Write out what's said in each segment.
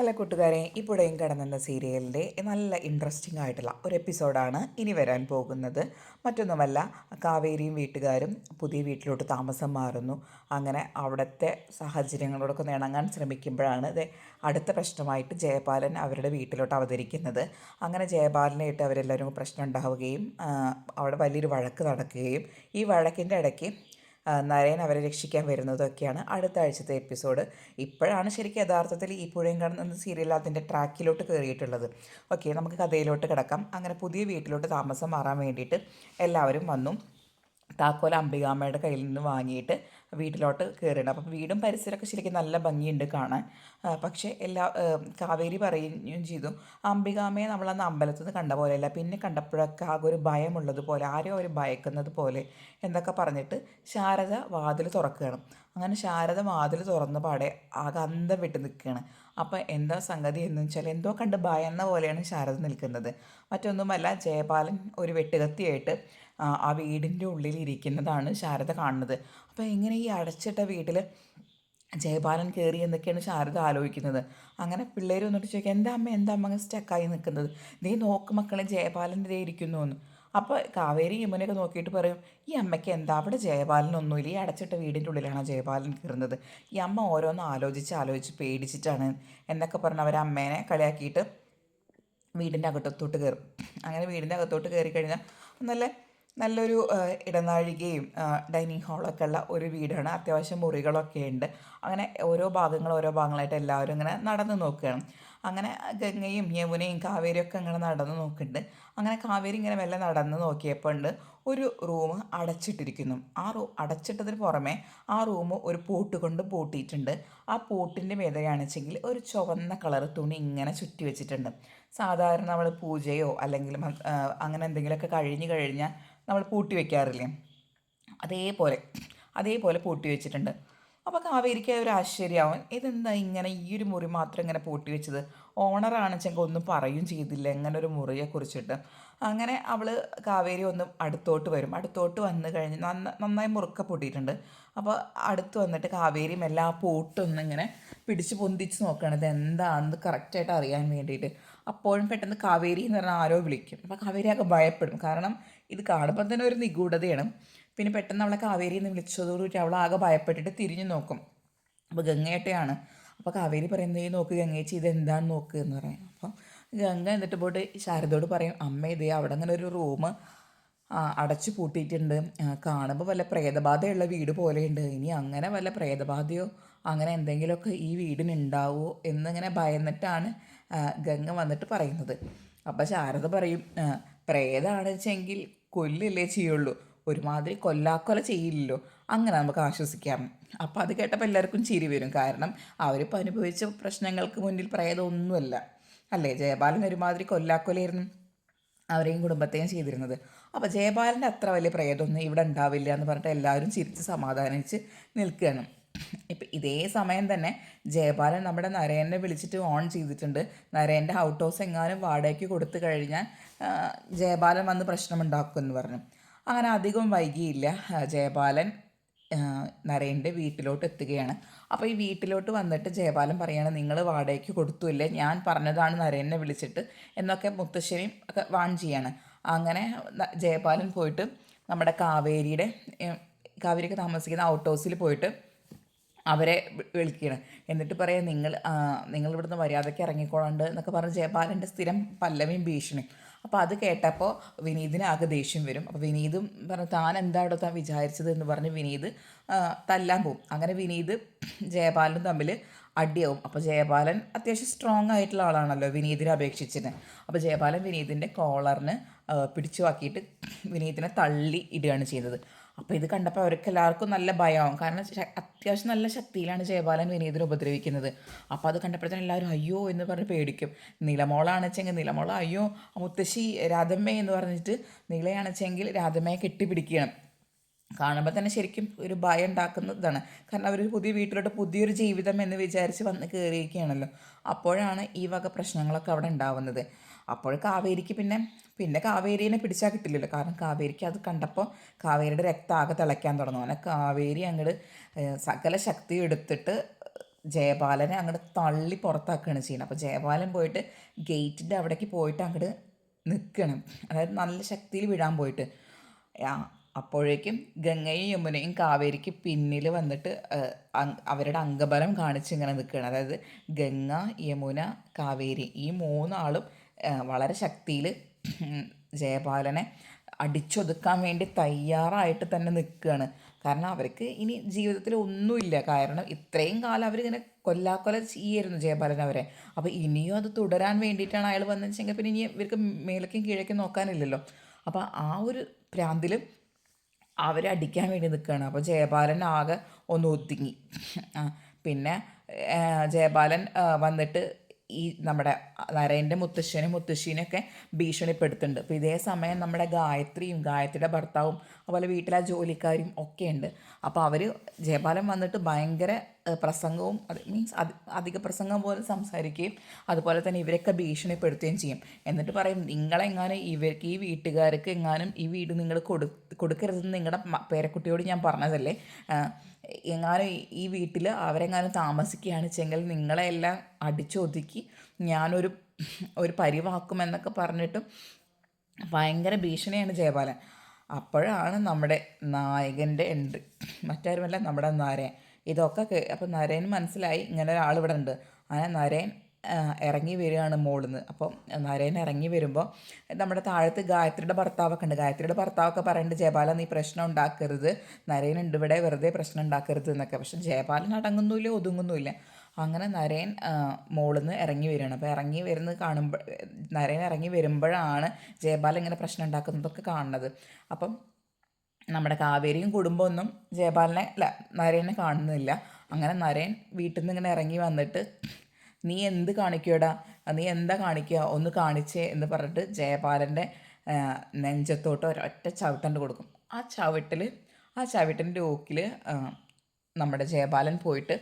Hello കൂട്ടുകാരെ, ഇപ്പോഴേയും കിടന്നെന്ന സീരിയലിൻ്റെ നല്ല ഇൻട്രസ്റ്റിംഗ് ആയിട്ടുള്ള ഒരു എപ്പിസോഡാണ് ഇനി വരാൻ പോകുന്നത്. മറ്റൊന്നുമല്ല, കാവേരിയും വീട്ടുകാരും പുതിയ വീട്ടിലോട്ട് താമസം മാറുന്നു. അങ്ങനെ അവിടുത്തെ സാഹചര്യങ്ങളോടൊക്കെ ഇണങ്ങാൻ ശ്രമിക്കുമ്പോഴാണ് അടുത്ത പ്രശ്നമായിട്ട് ജയപാലൻ അവരുടെ വീട്ടിലോട്ട് അവതരിക്കുന്നത്. അങ്ങനെ ജയപാലനായിട്ട് അവരെല്ലാവരും പ്രശ്നം ഉണ്ടാവുകയും അവിടെ വലിയൊരു വഴക്ക് നടക്കുകയും ഈ വഴക്കിൻ്റെ ഇടയ്ക്ക് നരയൻ അവരെ രക്ഷിക്കാൻ വരുന്നതൊക്കെയാണ് അടുത്ത ആഴ്ചത്തെ എപ്പിസോഡ്. ഇപ്പോഴാണ് ശരിക്കും യഥാർത്ഥത്തിൽ ഈ പുഴയും കാണുന്ന സീരിയൽ അതിൻ്റെ ട്രാക്കിലോട്ട് കയറിയിട്ടുള്ളത്. ഓക്കെ, നമുക്ക് കഥയിലോട്ട് കിടക്കാം. അങ്ങനെ പുതിയ വീട്ടിലോട്ട് താമസം മാറാൻ വേണ്ടിയിട്ട് എല്ലാവരും വന്നു. താക്കോൽ അംബികാമ്മയുടെ കയ്യിൽ നിന്ന് വാങ്ങിയിട്ട് വീട്ടിലോട്ട് കയറിയിട്ടുണ്ട്. അപ്പം വീടും പരിസരമൊക്കെ ശരിക്കും നല്ല ഭംഗിയുണ്ട് കാണാൻ. പക്ഷേ കാവേരി പറയുകയും ചെയ്തു, അംബികാമ്മയെ നമ്മളന്ന് അമ്പലത്തിൽ നിന്ന് കണ്ട പോലെയല്ല, പിന്നെ കണ്ടപ്പോഴൊക്കെ ആകെ ഒരു ഭയമുള്ളതുപോലെ, ആരോ ഒരു ഭയക്കുന്നത് പോലെ എന്നൊക്കെ പറഞ്ഞിട്ട് ശാരദ വാതിൽ തുറക്കുകയാണ്. അങ്ങനെ ശാരദ വാതിൽ തുറന്ന പാടെ ആകെ അന്തം വിട്ട് നിൽക്കുകയാണ്. അപ്പം എന്താ സംഗതി എന്ന് വെച്ചാൽ എന്തോ കണ്ട് ഭയന്ന പോലെയാണ് ശാരദ നിൽക്കുന്നത്. മറ്റൊന്നുമല്ല, ജയപാലൻ ഒരു വെട്ടുകത്തിയായിട്ട് ആ വീടിൻ്റെ ഉള്ളിൽ ഇരിക്കുന്നതാണ് ശാരദ കാണുന്നത്. അപ്പോൾ എങ്ങനെ ഈ അടച്ചിട്ട വീട്ടിൽ ജയപാലൻ കയറി എന്നൊക്കെയാണ് ശാരദ ആലോചിക്കുന്നത്. അങ്ങനെ പിള്ളേർ വന്നിട്ട് ചോദിക്കുക, എന്താ അമ്മ അങ്ങനെ സ്റ്റക്കായി നിൽക്കുന്നത്, നീ നോക്ക് മക്കളെ, ജയപാലൻ ഇതേ ഇരിക്കുന്നു എന്ന്. അപ്പോൾ കാവേരി യമുനയൊക്കെ നോക്കിയിട്ട് പറയും, ഈ അമ്മയ്ക്ക് എന്താ, അവിടെ ജയപാലനൊന്നുമില്ല, ഈ അടച്ചിട്ട വീടിൻ്റെ ഉള്ളിലാണ് ജയപാലൻ കയറുന്നത്. ഈ അമ്മ ഓരോന്ന് ആലോചിച്ച് പേടിച്ചിട്ടാണ് എന്നൊക്കെ പറഞ്ഞ് അവർ അമ്മേനെ കളിയാക്കിയിട്ട് വീടിൻ്റെ അകത്തോട്ട് കയറും. അങ്ങനെ വീടിൻ്റെ അകത്തോട്ട് കയറി കഴിഞ്ഞാൽ നല്ലൊരു ഇടനാഴികയും ഡൈനിങ് ഹാളൊക്കെ ഉള്ള ഒരു വീടാണ്. അത്യാവശ്യം മുറികളൊക്കെ ഉണ്ട്. അങ്ങനെ ഓരോ ഭാഗങ്ങളായിട്ട് എല്ലാവരും ഇങ്ങനെ നടന്ന് നോക്കുകയാണ്. അങ്ങനെ ഗംഗയും യമുനയും കാവേരിയൊക്കെ അങ്ങനെ നടന്ന് നോക്കുന്നുണ്ട്. അങ്ങനെ കാവേരി ഇങ്ങനെ മെല്ലെ നടന്ന് നോക്കിയപ്പോൾ ഉണ്ട് ഒരു റൂം അടച്ചിട്ടിരിക്കുന്നു. അടച്ചിട്ടതിന് പുറമെ ആ റൂം ഒരു പൂട്ട് കൊണ്ട് പൂട്ടിയിട്ടുണ്ട്. ആ പൂട്ടിൻ്റെ മേലെയാണെച്ചെങ്കിൽ ഒരു ചുവന്ന കളർ തുണി ഇങ്ങനെ ചുറ്റി വെച്ചിട്ടുണ്ട്. സാധാരണ നമ്മൾ പൂജയോ അല്ലെങ്കിൽ അങ്ങനെ എന്തെങ്കിലുമൊക്കെ കഴിഞ്ഞാൽ നമ്മൾ പൂട്ടി വയ്ക്കാറില്ലേ, അതേപോലെ പൂട്ടി വെച്ചിട്ടുണ്ട്. അപ്പോൾ കാവേരിക്ക് ഒരു ആശ്ചര്യമാവും, ഇതെന്താ ഇങ്ങനെ ഈ ഒരു മുറി മാത്രം ഇങ്ങനെ പൂട്ടി വെച്ചത്, ഓണറാണെച്ചെങ്കിൽ ഒന്നും പറയും ചെയ്തില്ല ഇങ്ങനെ ഒരു മുറിയെക്കുറിച്ചിട്ട്. അങ്ങനെ കാവേരി ഒന്ന് അടുത്തോട്ട് വന്ന് കഴിഞ്ഞ് നന്നായി മുറുക്ക പൊട്ടിയിട്ടുണ്ട്. അപ്പോൾ അടുത്ത് വന്നിട്ട് കാവേരിയും എല്ലാ പൂട്ടൊന്നും ഇങ്ങനെ പിടിച്ച് പൊന്തിച്ച് നോക്കുകയാണ്, ഇത് എന്താണെന്ന് കറക്റ്റായിട്ട് അറിയാൻ വേണ്ടിയിട്ട്. അപ്പോഴും പെട്ടെന്ന് കാവേരി എന്ന് പറഞ്ഞാൽ ആരോ വിളിക്കും. അപ്പോൾ കാവേരി ആകെ ഭയപ്പെടും, കാരണം ഇത് കാണുമ്പോൾ തന്നെ ഒരു നിഗൂഢതയാണ്. പിന്നെ പെട്ടെന്ന് അവളെ കാവേരി എന്ന് വിളിച്ചതോടുകൂടി അവൾ ആകെ ഭയപ്പെട്ടിട്ട് തിരിഞ്ഞു നോക്കും. അപ്പോൾ ഗംഗയേട്ടയാണ്. അപ്പോൾ കാവേരി പറയുന്നത്, ഈ നോക്ക് ഗംഗേച്ചി, ഇത് എന്താണെന്ന് നോക്ക് എന്ന് പറയും. അപ്പം ഗംഗ എന്നിട്ട് പോയിട്ട് ശാരദയോട് പറയും, അമ്മ ഇതേ അവിടെ അങ്ങനെ ഒരു റൂം അടച്ചു പൂട്ടിയിട്ടുണ്ട്, കാണുമ്പോൾ വല്ല പ്രേതബാധയുള്ള വീട് പോലെയുണ്ട്, ഇനി അങ്ങനെ വല്ല പ്രേതബാധയോ അങ്ങനെ എന്തെങ്കിലുമൊക്കെ ഈ വീടിനുണ്ടാവുമോ എന്നിങ്ങനെ ഭയന്നിട്ടാണ് ഗംഗ വന്നിട്ട് പറയുന്നത്. അപ്പോൾ ശാരദ പറയും, പ്രേതമാണെന്ന് വെച്ചെങ്കിൽ കൊല്ലില്ലേ ചെയ്യുള്ളൂ, ഒരുമാതിരി കൊല്ലാക്കൊല ചെയ്യില്ലല്ലോ, അങ്ങനെ നമുക്ക് ആശ്വസിക്കാം. അപ്പോൾ അത് കേട്ടപ്പോൾ എല്ലാവർക്കും ചിരി വരും, കാരണം അവരിപ്പോൾ അനുഭവിച്ച പ്രശ്നങ്ങൾക്ക് മുന്നിൽ പ്രേതമൊന്നുമല്ല അല്ലേ. ജയപാലൻ ഒരുമാതിരി കൊല്ലാക്കൊലയായിരുന്നു അവരെയും കുടുംബത്തെയും ചെയ്തിരുന്നത്. അപ്പോൾ ജയപാലൻ്റെ അത്ര വലിയ പ്രേതമൊന്നും ഇവിടെ ഉണ്ടാവില്ല എന്ന് പറഞ്ഞിട്ട് എല്ലാവരും ചിരിച്ച് സമാധാനിച്ച് നിൽക്കുകയാണ്. ഇപ്പം ഇതേ സമയം തന്നെ ജയപാലൻ നമ്മുടെ നരേനെ വിളിച്ചിട്ട് ഓൺ ചെയ്തിട്ടുണ്ട്. നരേൻ്റെ ഔട്ട് ഹൗസ് എങ്ങാനും വാടകയ്ക്ക് കൊടുത്തു കഴിഞ്ഞാൽ ജയപാലൻ വന്ന് പ്രശ്നമുണ്ടാക്കുമെന്ന് പറഞ്ഞു. അങ്ങനെ അധികം വൈകിയില്ല, ജയപാലൻ നരേൻ്റെ വീട്ടിലോട്ട് എത്തുകയാണ്. അപ്പോൾ ഈ വീട്ടിലോട്ട് വന്നിട്ട് ജയപാലൻ പറയുകയാണ്, നിങ്ങൾ വാടകയ്ക്ക് കൊടുത്തുമില്ലേ, ഞാൻ പറഞ്ഞതാണ് നരേനെ വിളിച്ചിട്ട് എന്നൊക്കെ മുത്തശ്ശേരിയും ഒക്കെ വാൺ ചെയ്യാണ്. അങ്ങനെ ജയപാലൻ പോയിട്ട് നമ്മുടെ കാവേരിക്ക് താമസിക്കുന്ന ഔട്ട് ഹൗസിൽ പോയിട്ട് അവരെ വിളിക്കുകയാണ്. എന്നിട്ട് പറയാം, നിങ്ങൾ ഇവിടുന്ന് മര്യാദയ്ക്ക് ഇറങ്ങിക്കോളണ്ട് എന്നൊക്കെ പറഞ്ഞ് ജയപാലൻ്റെ സ്ഥിരം പല്ലവിയും ഭീഷണിയും. അപ്പോൾ അത് കേട്ടപ്പോൾ വിനീതിന് ആകെ ദേഷ്യം വരും. അപ്പോൾ വിനീതും പറഞ്ഞു, താൻ എന്താണോ താൻ വിചാരിച്ചത് എന്ന് പറഞ്ഞ് വിനീത് തല്ലാൻ പോകും. അങ്ങനെ വിനീത് ജയപാലനും തമ്മിൽ അടിയാവും. അപ്പോൾ ജയപാലൻ അത്യാവശ്യം സ്ട്രോങ് ആയിട്ടുള്ള ആളാണല്ലോ വിനീതിനെ അപേക്ഷിച്ചിട്ട്. അപ്പോൾ ജയപാലൻ വിനീതിൻ്റെ കോളറിന് പിടിച്ചു ആക്കിയിട്ട് വിനീതിനെ തള്ളി ഇടുകയാണ് ചെയ്യുന്നത്. അപ്പോൾ ഇത് കണ്ടപ്പോൾ അവർക്ക് എല്ലാവർക്കും നല്ല ഭയമാവും, കാരണം അത്യാവശ്യം നല്ല ശക്തിയിലാണ് ജയപാലൻ വിനീതിനെ ഉപദ്രവിക്കുന്നത്. അപ്പോൾ അത് കണ്ടപ്പോഴത്തേനും എല്ലാവരും അയ്യോ എന്ന് പറഞ്ഞ് പേടിക്കും. നിലമോളാണെച്ചെങ്കിൽ നിലമോള അയ്യോ മുത്തശ്ശി രാധമ്മ എന്ന് പറഞ്ഞിട്ട് നിലയാണെച്ചെങ്കിൽ രാധമ്മയെ കെട്ടിപ്പിടിക്കുകയാണ്. കാണുമ്പോൾ തന്നെ ശരിക്കും ഒരു ഭയം ഉണ്ടാക്കുന്നതാണ്, കാരണം അവരൊരു പുതിയ വീട്ടിലോട്ട് പുതിയൊരു ജീവിതം എന്ന് വിചാരിച്ച് വന്ന് കയറിയിരിക്കുകയാണല്ലോ. അപ്പോഴാണ് ഈ വക പ്രശ്നങ്ങളൊക്കെ അവിടെ ഉണ്ടാവുന്നത്. അപ്പോൾ കാവേരിക്ക് പിന്നെ കാവേരീനെ പിടിച്ചാൽ കിട്ടില്ലല്ലോ, കാരണം കാവേരിക്ക് അത് കണ്ടപ്പോൾ കാവേരിയുടെ രക്തം ആകെ തിളയ്ക്കാൻ തുടങ്ങും. അങ്ങനെ കാവേരി അങ്ങോട്ട് സകല ശക്തി എടുത്തിട്ട് ജയപാലനെ അങ്ങോട്ട് തള്ളി പുറത്താക്കുകയാണ് ചെയ്യുന്നത്. അപ്പോൾ ജയപാലൻ പോയിട്ട് ഗേറ്റിൻ്റെ അവിടേക്ക് പോയിട്ട് അങ്ങോട്ട് നിൽക്കണം, അതായത് നല്ല ശക്തിയിൽ വിടാൻ പോയിട്ട്. അപ്പോഴേക്കും ഗംഗയും യമുനയും കാവേരിക്ക് പിന്നിൽ വന്നിട്ട് അവരുടെ അംഗബലം കാണിച്ച് ഇങ്ങനെ നിൽക്കുകയാണ്. അതായത് ഗംഗ, യമുന, കാവേരി ഈ മൂന്നാളും വളരെ ശക്തിയിൽ ജയപാലനെ അടിച്ചൊതുക്കാൻ വേണ്ടി തയ്യാറായിട്ട് തന്നെ നിൽക്കുകയാണ്. കാരണം അവർക്ക് ഇനി ജീവിതത്തിൽ ഒന്നുമില്ല. കാരണം ഇത്രയും കാലം അവരിങ്ങനെ കൊല്ലാക്കൊല ചെയ്യായിരുന്നു ജയപാലൻ അവരെ. അപ്പോൾ ഇനിയും അത് തുടരാൻ വേണ്ടിയിട്ടാണ് അയാൾ വന്നതെന്ന് വെച്ചെങ്കിൽ പിന്നെ ഇനി ഇവർക്ക് മേലേക്കും കീഴേക്കും നോക്കാനില്ലല്ലോ. അപ്പോൾ ആ ഒരു ഭ്രാന്തിൽ അവരെ അടിക്കാൻ വേണ്ടി നിൽക്കുകയാണ്. അപ്പോൾ ജയപാലൻ ആകെ ഒന്ന് ഒതുങ്ങി. പിന്നെ ജയപാലൻ വന്നിട്ട് ഈ നമ്മുടെ നരേൻ്റെ മുത്തശ്ശനും മുത്തശ്ശീനെയൊക്കെ ഭീഷണിപ്പെടുത്തുന്നുണ്ട്. അപ്പോൾ ഇതേ സമയം നമ്മുടെ ഗായത്രിയുടെ ഭർത്താവും അതുപോലെ വീട്ടിലെ ജോലിക്കാരും ഒക്കെ ഉണ്ട്. അപ്പോൾ അവർ ജയപാലൻ വന്നിട്ട് ഭയങ്കര പ്രസംഗവും മീൻസ് അധിക പ്രസംഗം പോലെ സംസാരിക്കുകയും അതുപോലെ തന്നെ ഇവരൊക്കെ ഭീഷണിപ്പെടുത്തുകയും ചെയ്യും. എന്നിട്ട് പറയും, നിങ്ങളെങ്ങാനും ഈ വീട്ടുകാർക്ക് എങ്ങാനും ഈ വീട് നിങ്ങൾ കൊടുക്കരുതെന്ന് നിങ്ങളുടെ പേരക്കുട്ടിയോട് ഞാൻ പറഞ്ഞതല്ലേ, എങ്ങാനും ഈ വീട്ടിൽ അവരെങ്ങാനും താമസിക്കുകയാണ് വെച്ചെങ്കിൽ നിങ്ങളെല്ലാം അടിച്ചൊതുക്കി ഞാനൊരു പരിവാക്കുമെന്നൊക്കെ പറഞ്ഞിട്ടും ഭയങ്കര ഭീഷണിയാണ് ജയപാലൻ. അപ്പോഴാണ് നമ്മുടെ നായകൻ്റെ എൻട്രി. മറ്റാരുമല്ല, നമ്മുടെ നരേൻ. ഇതൊക്കെ അപ്പോൾ നരേന് മനസ്സിലായി ഇങ്ങനെ ഒരാൾ ഇവിടെ ഉണ്ട്. അങ്ങനെ നരേൻ ഇറങ്ങി വരികയാണ് മുകളിൽ നിന്ന്. അപ്പം നരേൻ ഇറങ്ങി വരുമ്പോൾ നമ്മുടെ താഴത്ത് ഗായത്രിയുടെ ഭർത്താവൊക്കെ ഉണ്ട്. ഗായത്രിയുടെ ഭർത്താവൊക്കെ പറയുന്നുണ്ട്, ജയപാലൻ നീ പ്രശ്നം ഉണ്ടാക്കരുത്, നരേനുണ്ട് ഇവിടെ, വെറുതെ പ്രശ്നം ഉണ്ടാക്കരുത് എന്നൊക്കെ. പക്ഷെ ജയപാലൻ അടങ്ങുന്നില്ല, ഒതുങ്ങുന്നില്ല. അങ്ങനെ നരേൻ മുകളിൽ നിന്ന് ഇറങ്ങി വരികയാണ്. അപ്പോൾ ഇറങ്ങി വരുന്നത് കാണുമ്പോൾ നരേൻ ഇറങ്ങി വരുമ്പോഴാണ് ജയപാലൻ ഇങ്ങനെ പ്രശ്നം ഉണ്ടാക്കുന്നതൊക്കെ കാണുന്നത്. അപ്പം നമ്മുടെ കാവേരിയും കുടുംബമൊന്നും നരേനെ കാണുന്നില്ല. അങ്ങനെ നരേൻ വീട്ടിൽ നിന്ന് ഇങ്ങനെ ഇറങ്ങി വന്നിട്ട്, നീ എന്ത് കാണിക്കുകടാ, നീ എന്താ കാണിക്കുക, ഒന്ന് കാണിച്ചേ എന്ന് പറഞ്ഞിട്ട് ജയപാലൻ്റെ നെഞ്ചത്തോട്ട് ഒരൊറ്റ ചവിട്ടണ്ട് കൊടുക്കും. ആ ചവിട്ടിൻ്റെ ഓക്കിൽ നമ്മുടെ ജയപാലൻ പോയിട്ട്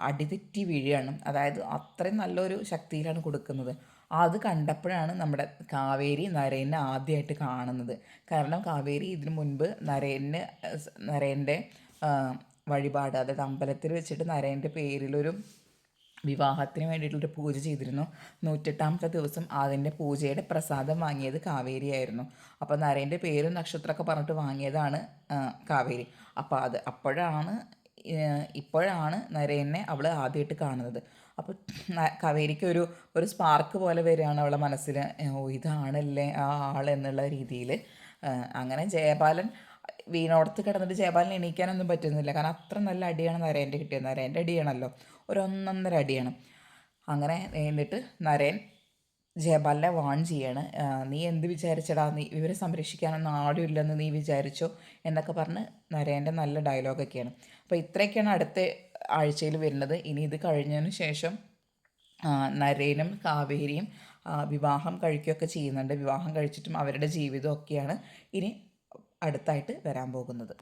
അടിതെറ്റി വീഴുകയാണ്. അതായത് അത്രയും നല്ലൊരു ശക്തിയിലാണ് കൊടുക്കുന്നത്. അത് കണ്ടപ്പോഴാണ് നമ്മുടെ കാവേരി നരേനെ ആദ്യമായിട്ട് കാണുന്നത്. കാരണം കാവേരി ഇതിനു മുൻപ് നരേൻ്റെ വഴിപാട്, അതായത് അമ്പലത്തിൽ വെച്ചിട്ട് നരേൻ്റെ പേരിലൊരു വിവാഹത്തിന് വേണ്ടിയിട്ടുള്ളൊരു പൂജ ചെയ്തിരുന്നു. 108ാമത്തെ ദിവസം അതിൻ്റെ പൂജയുടെ പ്രസാദം വാങ്ങിയത് കാവേരിയായിരുന്നു. അപ്പോൾ നരേൻ്റെ പേരും നക്ഷത്രമൊക്കെ പറഞ്ഞിട്ട് വാങ്ങിയതാണ് കാവേരി. അപ്പോൾ ഇപ്പോഴാണ് നരേനെ അവൾ ആദ്യമായിട്ട് കാണുന്നത്. അപ്പോൾ കാവേരിക്ക് ഒരു സ്പാർക്ക് പോലെ വരികയാണ് അവളെ മനസ്സിൽ, ഇതാണല്ലേ ആ ആൾ എന്നുള്ള രീതിയിൽ. അങ്ങനെ ജയപാലൻ വീണോടത്ത് കിടന്നിട്ട് ജയപാലൻ എണീക്കാനൊന്നും പറ്റുന്നില്ല. കാരണം അത്ര നല്ല അടിയാണ് നരേൻ്റെ കിട്ടിയത്. നരേൻ്റെ അടിയാണല്ലോ, ഒന്നൊന്നര അടിയാണ്. അങ്ങനെ എന്നിട്ട് നരേൻ ജയപാലനെ വാൺ ചെയ്യാണ്, നീ എന്ത് വിചാരിച്ചടാ, നീ ഇവരെ സംരക്ഷിക്കാനൊന്നും ആരും ഇല്ലെന്ന് നീ വിചാരിച്ചോ എന്നൊക്കെ പറഞ്ഞ് നരേൻ്റെ നല്ല ഡയലോഗൊക്കെയാണ്. അപ്പോൾ ഇത്രയൊക്കെയാണ് അടുത്ത ആഴ്ചയിൽ വരുന്നത്. ഇനി ഇത് കഴിഞ്ഞതിന് ശേഷം നരേനും കാവേരിയും വിവാഹം കഴിക്കുകയൊക്കെ ചെയ്യുന്നുണ്ട്. വിവാഹം കഴിച്ചിട്ടും അവരുടെ ജീവിതമൊക്കെയാണ് ഇനി അടുത്തായിട്ട് വരാൻ പോകുന്നത്.